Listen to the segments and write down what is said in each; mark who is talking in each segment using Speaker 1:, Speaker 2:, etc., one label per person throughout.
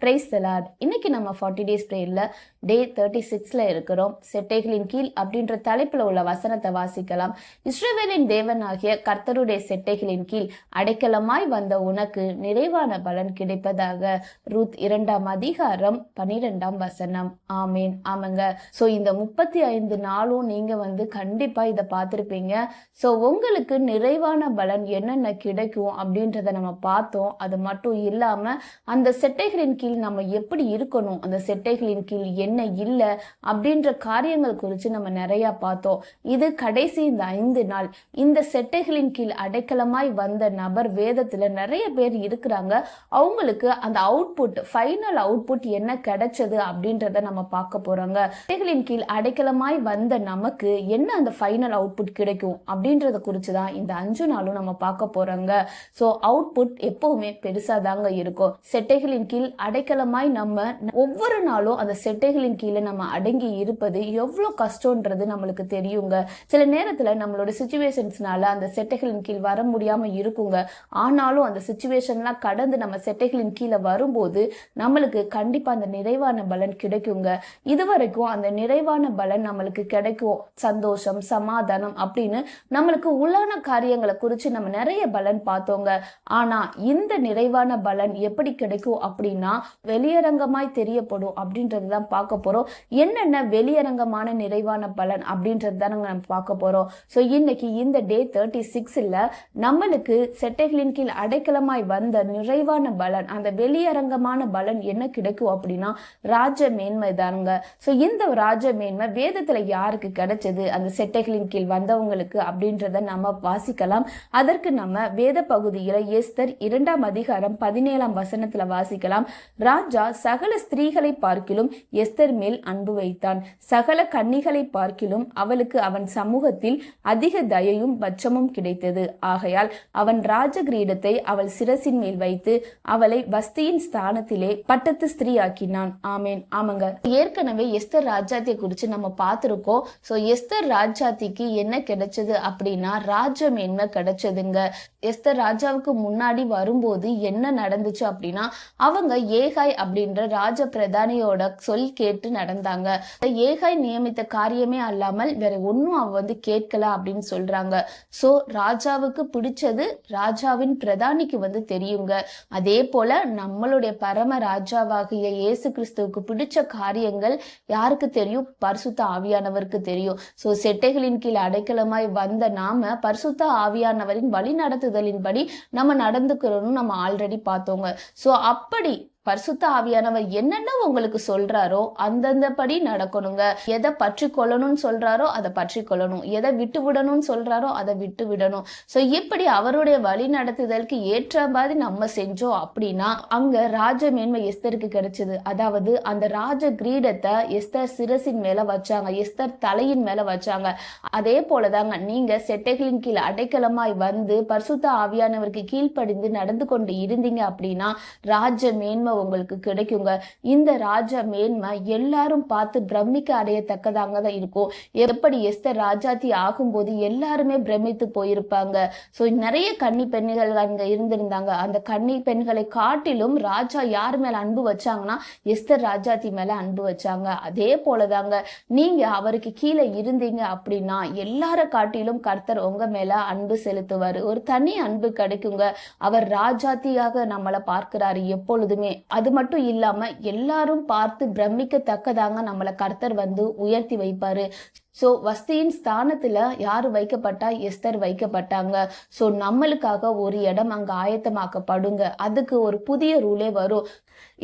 Speaker 1: Praise the Lord. இன்னைக்கு நம்ம 40 days பிரேயர்ல டே 36ல இருக்கிறோம். செட்டைகளின் கீழ் அப்படின்ற தலைப்புல உள்ள வசனத்தை வாசிக்கலாம். இஸ்ரவேலின் தேவனாகிய கர்த்தருடைய செட்டைகளின் கீழ் அடைக்கலமாய் வந்த உனக்கு நிறைவான பலன் கிடைப்பதாக. ரூத் 2ஆம் அதிகாரம் 12ஆம் வசனம். ஆமேன். ஆமாங்க. ஸோ இந்த 35 நாளும் நீங்க கண்டிப்பா இதை பார்த்துருப்பீங்க. ஸோ உங்களுக்கு நிறைவான பலன் என்னென்ன கிடைக்கும் அப்படின்றத நம்ம பார்த்தோம். அது மட்டும் இல்லாம அந்த செட்டைகளின் கீழ் நம்ம எப்படி இருக்கணும், அந்த செட்டைகளின் கீழ் என்ன இல்லை அப்படின்ற காரியங்கள் குறித்து நம்ம நிறைய பார்த்தோம். இது கடைசி இந்த 5 நாள் இந்த செட்டைகளின் கீழ் அடைக்கலமாய் வந்த நபர் வேதத்துல நிறைய பேர் இருக்கிறாங்க. அவங்களுக்கு அந்த அவுட்புட், ஃபைனல் அவுட்புட் என்ன கிடைச்சது அப்படின்றத நம்ம பார்க்க போறோங்க. செட்டைகளின் கீழ் அடைக்கலமாய் வந்த நமக்கு என்ன அந்த ஃபைனல் அவுட்புட் கிடைக்கும் அப்படின்றத குறித்து தான் இந்த 5 நாளும் நம்ம பார்க்க போறோங்க. ஸோ அவுட்புட் எப்பவுமே பெருசா தாங்க இருக்கும். செட்டைகளின் கீழ் அடைக்கலமாய் நம்ம ஒவ்வொரு நாளும் அந்த செட்டைகளின் கீழே நம்ம அடங்கி இருப்பது எவ்வளோ கஷ்டம்ன்றது நம்மளுக்கு தெரியுங்க. சில நேரத்துல நம்மளோட சிச்சுவேஷன்ஸ்னால அந்த செட்டைகளின் கீழ் வர முடியாம இருக்குங்க. ஆனாலும் அந்த சிச்சுவேஷன்லாம் கடந்து நம்ம செட்டைகளின் கீழே வரும்போது நம்மளுக்கு கண்டிப்பா அந்த நிறைவான பலன் கிடைக்குங்க. இதுவரைக்கும் அந்த நிறைவான பலன் நம்மளுக்கு கிடைக்கும், சந்தோஷம், சமாதானம் அப்படின்னு நம்மளுக்கு உள்ளான காரியங்களை குறித்து நம்ம நிறைய பலன் பார்த்தோங்க. ஆனா இந்த நிறைவான பலன் எப்படி கிடைக்கும் அப்படின்னா வெளியரங்கமாய் தெரியப்படும் அப்படின்றது தான் பார்க்க போறோம். என்னென்ன வெளியரங்கமான நிறைவான பலன் அப்படின்றது தான் நம்ம பார்க்க போறோம். ஸோ இன்னைக்கு இந்த டே 36ல நம்மளுக்கு செட்டைகளின் கீழ் அடைக்கலமாய் வந்த நிறைவான பலன், அந்த வெளியரங்கமான பலன் என்ன கிடைக்கும் அப்படின்னா ராஜ மேன்மை தானுங்க. ஸோ இந்த ராஜ மேன்மை வேதத்துல யாருக்கு கிடைச்சது, அந்த செட்டைகளின் கீழ் வந்தவங்களுக்கு அப்படின்றத நம்ம வாசிக்கலாம். அதற்கு நம்ம வேத பகுதியில எஸ்தர் 2ஆம் அதிகாரம் 17ஆம் வசனத்துல வாசிக்கலாம். ராஜா சகல ஸ்திரீகளை பார்க்கிலும் எஸ்தர் மேல் அன்பு வைத்தான். சகல கன்னிகளை பார்க்கிலும் அவளுக்கு அவன் சமூகத்தில் அதிக தயையும் பட்சமும் கிடைத்தது. ஆகையால் அவன் ராஜ கிரீடத்தை அவள் சிரசின் மேல் வைத்து அவளை வஸ்தியின் ஸ்தானத்திலே பட்டத்து ஸ்திரீ ஆக்கினான். ஆமேன். ஆமாங்க. ஏற்கனவே எஸ்தர் ராஜாத்தியை குறித்து நம்ம பார்த்திருக்கோம். ஸோ எஸ்தர் ராஜாத்திக்கு என்ன கிடைச்சது அப்படின்னா ராஜ மேன்மை கிடைச்சதுங்க. எஸ்தர் ராஜாவுக்கு முன்னாடி வரும்போது என்ன நடந்துச்சு அப்படின்னா அவங்க ஏகாய் அப்படின்ற ராஜ பிரதானியோட சொல் கேட்டு நடந்தாங்க. ஏகாய் நியமித்த காரியமே அல்லாமல் வேற ஒன்னும் அவ கேட்கல அப்படின்னு சொல்றாங்க. சோ ராஜாவுக்கு பிடிச்சது ராஜாவின் பிரதானிக்கு தெரியுங்க. அதே போல நம்மளுடைய பரம ராஜாவாகிய இயேசு கிறிஸ்துவுக்கு பிடிச்ச காரியங்கள் யாருக்கு தெரியும்? பரிசுத்த ஆவியானவருக்கு தெரியும். சோ செட்டைகளின் கீழ் அடைக்கலமாய் வந்த நாம பரிசுத்த ஆவியானவரின் வழி நடத்துதலின்படி நம்ம நடந்துக்கிறோம்னு நம்ம ஆல்ரெடி பார்த்தோங்க. சோ அப்படி பரிசுத்த ஆவியானவர் என்னென்ன உங்களுக்கு சொல்றாரோ அந்தந்த படி நடக்கணுங்க. எதை பற்றி கொள்ளணும்னு சொல்றாரோ அதை பற்றி கொள்ளணும், எதை விட்டு விடணும்னு சொல்றாரோ அதை விட்டு விடணும். ஸோ இப்படி அவருடைய வழி நடத்துதலுக்கு ஏற்ற மாதிரி நம்ம செஞ்சோம் அப்படின்னா அங்க ராஜ மேன்மை எஸ்தருக்கு கிடைச்சது. அதாவது அந்த ராஜ கிரீடத்தை எஸ்தர் சிரசின் மேல வச்சாங்க, எஸ்தர் தலையின் மேல வச்சாங்க. அதே போலதாங்க நீங்க செட்டைகளின் கீழ் அடைக்கலமாய் வந்து பரிசுத்த ஆவியானவருக்கு கீழ்ப்படிந்து நடந்து கொண்டு இருந்தீங்க அப்படின்னா ராஜ மேன்மை உங்களுக்கு கிடைக்குங்க. இந்த ராஜ மேன்மை எல்லாரும் பார்த்து பிரமிக்க அடையத்தக்கதாங்க தான் இருக்கும். எப்படி எஸ்தர் ராஜாத்தி ஆகும்போது எல்லாருமே பிரமித்து போயிருப்பாங்க. ஸோ நிறைய கன்னி பெண்கள் அங்க இருந்திருந்தாங்க. அந்த கன்னி பெண்களை காட்டிலும் ராஜா யார் மேல அன்பு வச்சாங்கன்னா எஸ்தர் ராஜாத்தி மேல அன்பு வச்சாங்க. அதே போலதாங்க நீங்க அவருக்கு கீழே இருந்தீங்க அப்படின்னா எல்லார காட்டிலும் கர்த்தர் உங்க மேல அன்பு செலுத்துவாரு. ஒரு தனி அன்பு கிடைக்குங்க. அவர் ராஜாத்தியாக நம்மளை பார்க்கிறாரு எப்பொழுதுமே. அது மட்டும் இல்லாம எல்லாரும் பார்த்து பிரமிக்கத்தக்கதாங்க நம்மளை கர்த்தர் உயர்த்தி வைப்பாரு. ஸோ வஸ்தியின் ஸ்தானத்துல யாரு வைக்கப்பட்டா? எஸ்தர் வைக்கப்பட்டாங்க. ஸோ நம்மளுக்காக ஒரு இடம் அங்க ஆயத்தமாக்கப்படுங்க. அதுக்கு ஒரு புதிய ரூலே வரும்.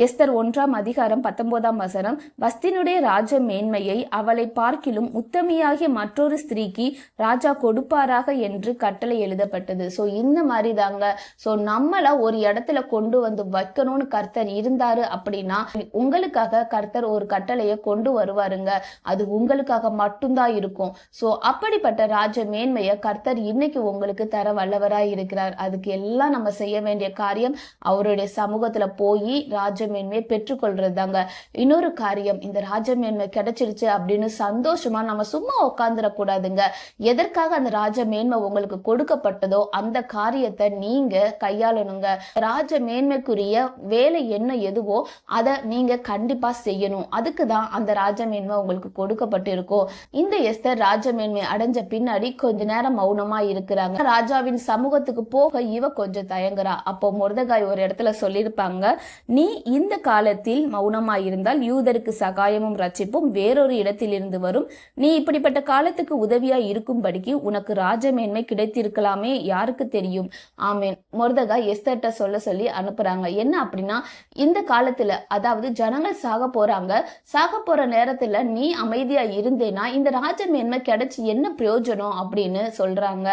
Speaker 1: எஸ்தர் 1ஆம் அதிகாரம் 19ஆம் வசனம். வஸ்தினுடைய ராஜ மேன்மையை அவளை பார்க்கிலும் உத்தமியாகிய மற்றொரு ஸ்திரீக்கு ராஜா கொடுப்பாராக என்று கட்டளை எழுதப்பட்டது. ஸோ இந்த மாதிரி தாங்க. ஸோ நம்மள ஒரு இடத்துல கொண்டு வைக்கணும்னு கர்த்தர் இருந்தாரு அப்படின்னா உங்களுக்காக கர்த்தர் ஒரு கட்டளையை கொண்டு வருவாருங்க. அது உங்களுக்காக மட்டும்தான் மட்டும்தான் இருக்கும். சோ அப்படிப்பட்ட ராஜ மேன்மையை கர்த்தர் இன்னைக்கு உங்களுக்கு தர வல்லவராய் இருக்கிறார். அதுக்கு எல்லாம் நம்ம செய்ய வேண்டிய காரியம் அவருடைய சமூகத்துல போய் ராஜ மேன்மையை பெற்றுக்கொள்றது தாங்க. இன்னொரு காரியம், இந்த ராஜ மேன்மை கிடைச்சிருச்சு அப்படின்னு சந்தோஷமா நம்ம சும்மா உட்காந்துடக்கூடாதுங்க. எதற்காக அந்த ராஜ மேன்மை உங்களுக்கு கொடுக்கப்பட்டதோ அந்த காரியத்தை நீங்க கையாளணுங்க. ராஜ மேன்மைக்குரிய வேலை என்ன எதுவோ அதை நீங்க கண்டிப்பா செய்யணும். அதுக்குதான் அந்த ராஜ மேன்மை உங்களுக்கு கொடுக்கப்பட்டு இருக்கும். இந்த எஸ்தர் ராஜ மேன்மை அடைஞ்ச பின்னாடி கொஞ்ச நேரம் மௌனமா இருக்கிறாங்க. ராஜாவின் சமூகத்துக்கு போக இவ கொஞ்சம் தயங்குறா. அப்போ மொர்தெகாய் ஒரு இடத்துல சொல்லியிருப்பாங்க, நீ இந்த காலத்தில் மௌனமா இருந்தால் யூதருக்கு சகாயமும் ரட்சிப்பும் வேறொரு இடத்தில் இருந்து வரும். நீ இப்படிப்பட்ட காலத்துக்கு உதவியா இருக்கும்படிக்கு உனக்கு ராஜ மேன்மை கிடைத்திருக்கலாமே, யாருக்கு தெரியும். ஆமேன். மொர்தெகாய் எஸ்தர்ட்ட சொல்ல சொல்லி அனுப்புறாங்க. என்ன அப்படின்னா, இந்த காலத்துல அதாவது ஜனங்கள் சாக போறாங்க, சாக போற நேரத்துல நீ அமைதியா இருந்தேனா இந்த ராஜ மேன்மை கிடைச்சி என்ன பிரயோஜனம் அப்படின்னு சொல்றாங்க.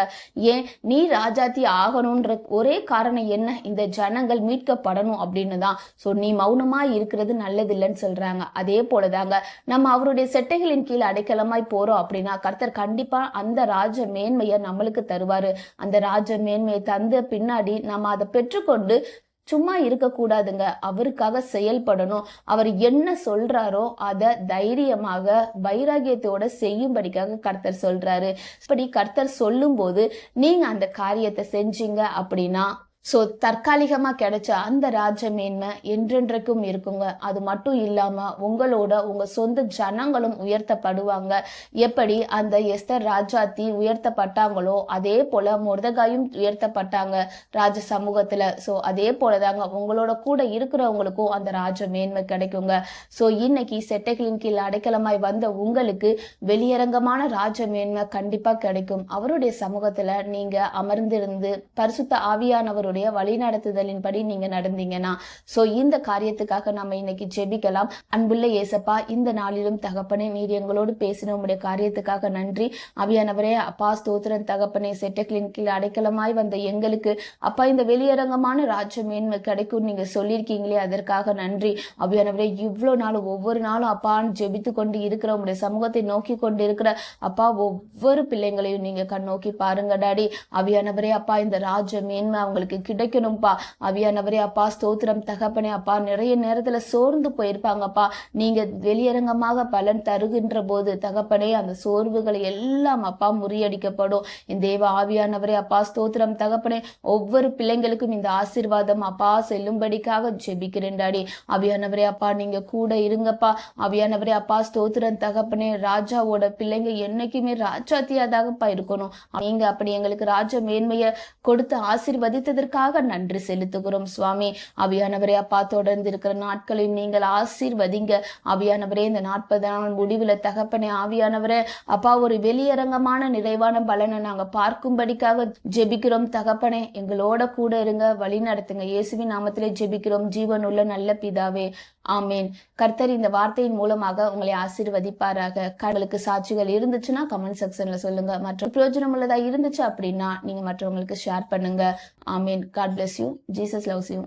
Speaker 1: ஏன் நீ ராஜாத்தி ஆகணும்ன்ற ஒரே காரணம் என்ன, இந்த ஜனங்கள் மீட்கப்படணும் அப்படின்னு தான். சோ நீ மௌனமா இருக்கிறது நல்லது இல்லைன்னு சொல்றாங்க. அதே போலதாங்க நம்ம அவருடைய செட்டைகளின் கீழ் அடைக்கலமாய் போறோம் அப்படின்னா கர்த்தர் கண்டிப்பா அந்த ராஜ மேன்மையை நம்மளுக்கு தருவாரு. அந்த ராஜ மேன்மையை தந்த பின்னாடி நம்ம அதை பெற்றுக்கொண்டு சும்மா இருக்கக்கூடாதுங்க. அவருக்காக செயல்படணும். அவர் என்ன சொல்றாரோ அதை தைரியமாக வைராகியத்தோட செய்யும்படிக்காக கர்த்தர் சொல்றாரு. இப்படி கர்த்தர் சொல்லும் போது நீங்க அந்த காரியத்தை செஞ்சீங்க அப்படின்னா தற்காலிகமா கிடைச்ச அந்த ராஜ மேன்மை என்றென்றைக்கும் இருக்குங்க. அது மட்டும் இல்லாம உங்களோட உங்க சொந்த ஜனங்களும் உயர்த்தப்படுவாங்க. எப்படி அந்த எஸ்தர் ராஜாத்தி உயர்த்தப்பட்டாங்களோ அதே போல மொர்தெகாயும் உயர்த்தப்பட்டாங்க ராஜ சமூகத்துல. அதே போலதாங்க உங்களோட கூட இருக்கிறவங்களுக்கும் அந்த ராஜ மேன்மை கிடைக்குங்க. இன்னைக்கு செட்டைகளின் கீழ் அடைக்கலமாய் வந்த உங்களுக்கு வெளியரங்கமான ராஜ மேன்மை கண்டிப்பா கிடைக்கும். அவருடைய சமூகத்துல நீங்க அமர்ந்திருந்து பரிசுத்த ஆவியானவருடைய வழிநடத்துதலின் படி நீங்க நடந்தீங்கன்னா இந்த காரியத்துக்காக நம்ம இன்னைக்கு ஜெபிக்கலாம். அன்புள்ள ஏசப்பா, இந்த நாளிலும் தகப்பனே நீர் எங்களோடு பேசின உங்களுடைய காரியத்துக்காக நன்றி. ஆவியானவரே அப்பா ஸ்தோத்திரம் தகப்பனே. செட்டைகளின் கீழ் அடைக்கலமாய் வந்த எங்களுக்கு அப்பா இந்த வெளியரங்கமான ராஜ மேன்மை கிடைக்கும் நீங்க சொல்லியிருக்கீங்களே, அதற்காக நன்றி. ஆவியானவரே, இவ்வளவு நாள் ஒவ்வொரு நாளும் அப்பான்னு ஜெபித்து கொண்டு இருக்கிற உங்களுடைய சமூகத்தை நோக்கி கொண்டு இருக்கிற அப்பா ஒவ்வொரு பிள்ளைங்களையும் நீங்க கண் நோக்கி பாருங்க டாடி. ஆவியானவரே அப்பா இந்த ராஜ மேன்மை அவங்களுக்கு கிடைக்கணும்பா. ஆவியானவரே அப்பா ஸ்தோத்திரம் தகப்பனே. அப்பா நிறைய நேரத்துல சோர்ந்து போயிருப்பாங்கப்பா. நீங்க வெளியரங்கமாக பலன் தருகின்ற போது தகப்பனே அந்த சோர்வுகளை எல்லாம் அப்பா முறியடிக்கப்படும். இந்த தேவ ஆவியானவரே அப்பா ஸ்தோத்திரம் தகப்பனே. ஒவ்வொரு பிள்ளைங்களுக்கும் இந்த ஆசீர்வாதம் அப்பா செல்லும்படிக்காக ஜெபிக்கிறேன் டாடி. ஆவியானவரே அப்பா நீங்க கூட இருங்கப்பா. ஆவியானவரே அப்பா ஸ்தோத்திரம் தகப்பனே. ராஜாவோட பிள்ளைங்க என்னைக்குமே ராஜாத்தியாதாகப்பா இருக்கணும். நீங்க அப்படி எங்களுக்கு ராஜ மேன்மையை கொடுத்து ஆசீர்வதித்ததற்காக நன்றி செலுத்துகிறோம் சுவாமி. ஆவியானவரே அப்பா தொடர்ந்து இருக்கிற நாட்களையும் நீங்கள் ஆசீர்வதிங்க. ஆவியானவரே இந்த 40 நாள் முடிவுல தகப்பனே ஆவியானவரே அப்பா ஒரு வெளியரங்கமான நிறைவான பலனை நாங்க பார்க்கும்படிக்காக ஜெபிக்கிறோம் தகப்பனே. எங்களோட கூட இருங்க, வழி நடத்துங்க. இயேசுவின் நாமத்திலே ஜெபிக்கிறோம் ஜீவனுள்ள நல்ல பிதாவே, ஆமேன். கர்த்தர் இந்த வார்த்தையின் மூலமாக உங்களை ஆசீர்வதிப்பாராக. கடலுக்கு சாட்சிகள் இருந்துச்சுன்னா கமெண்ட் செக்ஷன்ல சொல்லுங்க. மற்றும் பிரயோஜனம் உள்ளதா இருந்துச்சு அப்படின்னா நீங்க மற்றவங்களுக்கு ஷேர் பண்ணுங்க. ஆமேன். God bless you. Jesus loves you.